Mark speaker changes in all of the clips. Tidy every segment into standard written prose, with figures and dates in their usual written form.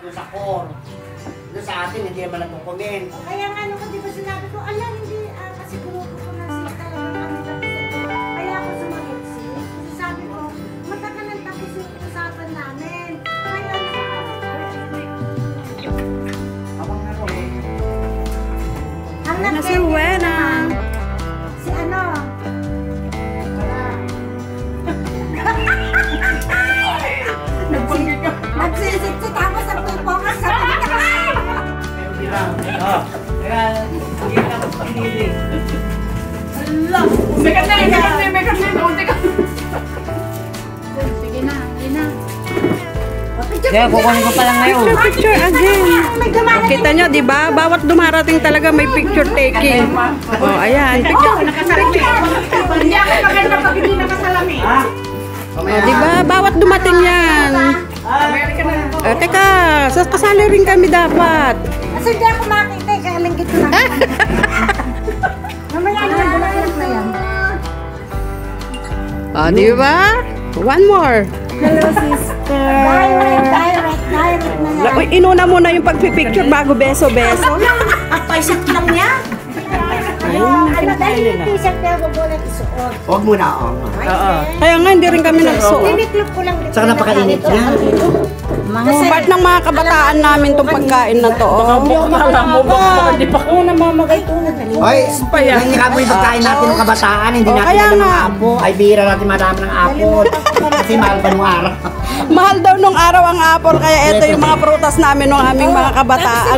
Speaker 1: doon sa core. Doon sa atin, hindi naman nag-comment.
Speaker 2: Kaya nga, ano ko, di ba sinabi ko, alam, hindi, kasi grupo ko na siya talaga kami tapos. Kaya ako sumagot siya. Kasi sabi ko, matagal ang tapos yung usapan namin. Kaya ang
Speaker 3: Si Wena.
Speaker 2: si ano? Nagsisit si tapos ang pipokas sa
Speaker 1: Kaya kukunin ko pa lang ngayon.
Speaker 3: Picture again. Kita nyo, di ba? Bawat dumarating talaga may picture taking. Oh, ayan. Picture.
Speaker 2: Hindi ako maganda pag hindi nakasalamin.
Speaker 3: Oh, di ba? Bawat dumating yan. Teka, kasali rin kami dapat.
Speaker 2: Kasi hindi ako makita, kaya linggit ko lang. Mamaya naman, bulaklak na yan.
Speaker 3: Oh, di ba? One more.
Speaker 2: Hello, sister. Direct na yan.
Speaker 3: Uy, inuna muna yung pagpipicture bago beso-beso.
Speaker 2: Paisip lang niya. Ano, dahil yung t-shirt na magulat isuot.
Speaker 1: Huwag muna ako.
Speaker 3: Kaya nga, hindi rin kami nagsuot.
Speaker 2: Tiniklop ko lang.
Speaker 1: Saka napakainit niya.
Speaker 3: Part ng mga kabataan namin itong pagkain na to.
Speaker 1: Hoy, nangyaka mo yung pagkain natin ng kabataan, hindi natin
Speaker 3: kaya
Speaker 1: alam ng
Speaker 3: nga.
Speaker 1: apo. Ay, bira natin madami ng apo. Kasi mahal pa nung araw.
Speaker 3: Mahal daw nung araw ang apple, kaya ito yung mga prutas namin ng aming mga kabataan.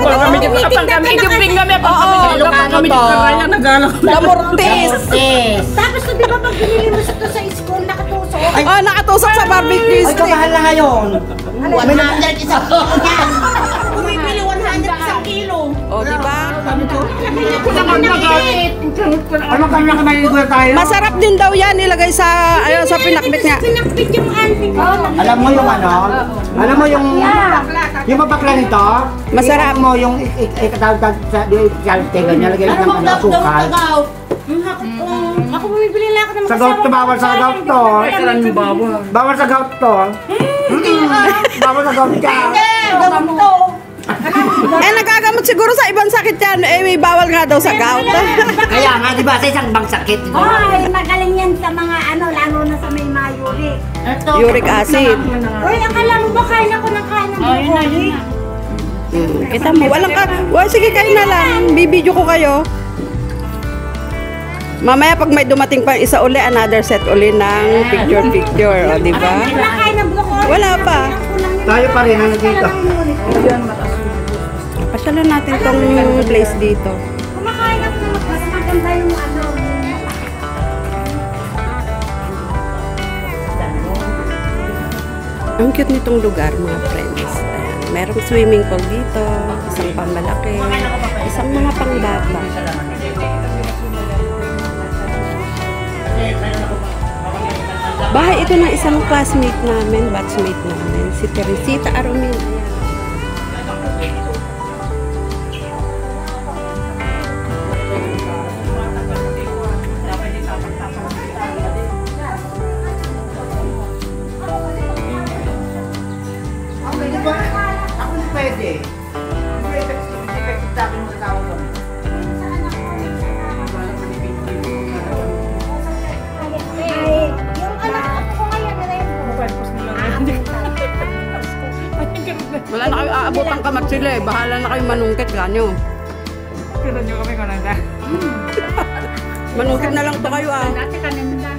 Speaker 3: Lamurtis.
Speaker 2: Tapos di ba pag binili mo ito sa school, nakatusok?
Speaker 3: Oh, nakatusok sa barbecue
Speaker 1: Ay,
Speaker 3: stick.
Speaker 1: kamahal na ngayon.
Speaker 2: 100 isang kilo yan. Bumibili 100 isang kilo.
Speaker 3: Oh, di ba?
Speaker 1: Ano kanya ka maliligo tayo?
Speaker 3: Masarap din daw yan ilagay sa sa pinakbit niya.
Speaker 2: Pinakbit yung auntie ko.
Speaker 1: Alam mo yung ano? Alam mo yung mabakla nito?
Speaker 3: Masarap.
Speaker 1: Alam mo yung ikatawag sa tega niya, lagyan ng ano, asukal.
Speaker 2: Ako bumibili lang ako ng
Speaker 1: Sa gout to, bawal sa gout to. Bawal sa gout to. Bawal sa gout ka.
Speaker 3: Nagagamot siguro sa ibang sakit yan. May bawal nga daw sa gout.
Speaker 1: Kaya nga, di ba, sa isang bang sakit.
Speaker 2: Ay, magaling yan sa mga ano, lalo na sa may mayuri.
Speaker 3: Uric acid.
Speaker 2: Uy, akala mo ba kain ako ng kain ng broccoli?
Speaker 3: Kita mo, walang ka. Sige, kayo na lang. Bibidyo ko kayo. Mamaya pag may dumating pa isa uli, another set uli ng picture. O, di ba?
Speaker 2: Wala kain ng broccoli.
Speaker 3: Wala pa.
Speaker 1: Tayo pa rin ang nandito.
Speaker 3: Pasyalan natin tong place dito.
Speaker 2: Kumakain ako ng mas maganda yung ano.
Speaker 3: Ang cute nitong lugar, mga friends. Ayan, merong swimming pool dito, isang pangmalaki, isang mga pangbaba. Bahay ito ng isang classmate namin, batchmate namin, si Teresita Arumin.
Speaker 1: Ako hindi pwede. Hindi effective sa akin yung tao doon.
Speaker 2: Yung anak ko ngayon,
Speaker 3: Wala na kayo aabotang kamat sila eh. Bahala na kayo manungkit kanyo.
Speaker 4: Kira nyo kami kananda.
Speaker 3: Manungkit na lang to kayo ah.
Speaker 4: Dati kanina.